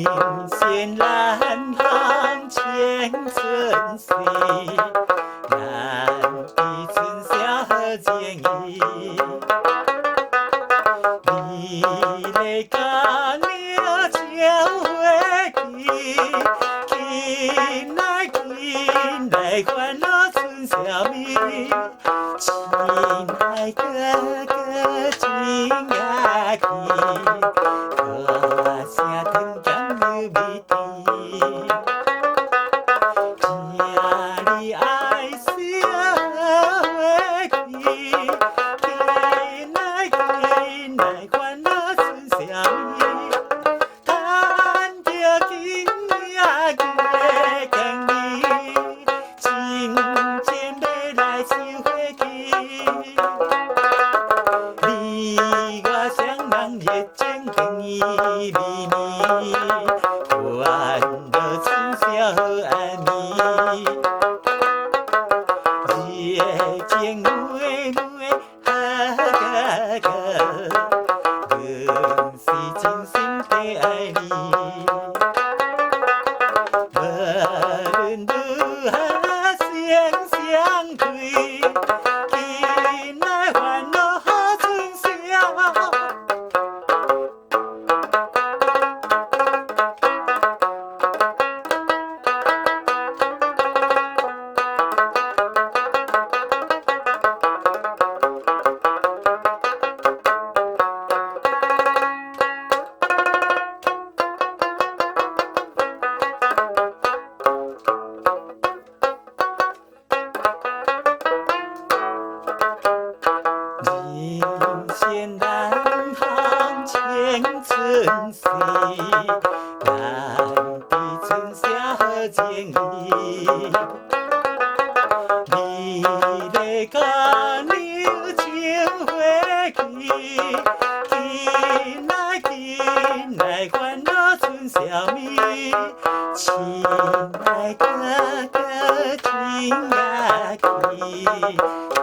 人生蓝浪千层水，难比春宵情意。你来甲了情花期，近来烦恼春宵味。亲爱哥哥，亲爱的，歌声长长又美丽。家里爱笑话起，近来烦恼春宵味。叹着今夜月光暝，真情要来收回去。你我相望热情甜蜜蜜，欢乐春宵暗暝，热情妹妹哈哈哈，阮是真心地爱你，无论如何先相对，近来烦恼春宵。人生难行千层水，难比春宵情意。你来甲了情花期，近来烦恼春宵味。亲爱哥哥，亲爱的，歌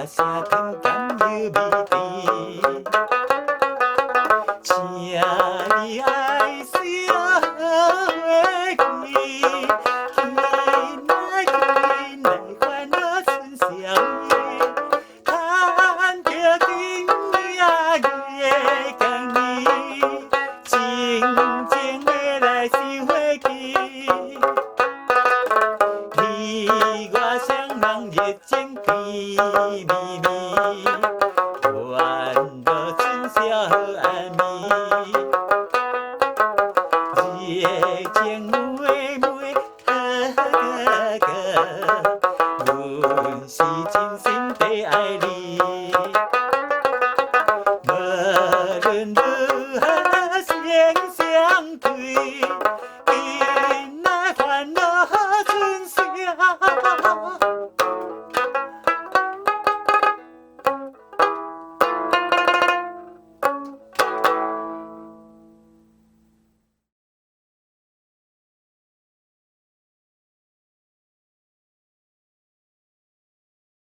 声长长又美丽。家里爱笑话起，近来烦恼春宵味。叹着今夜月光暝，真情要来收回去。你我相望热情甜蜜蜜。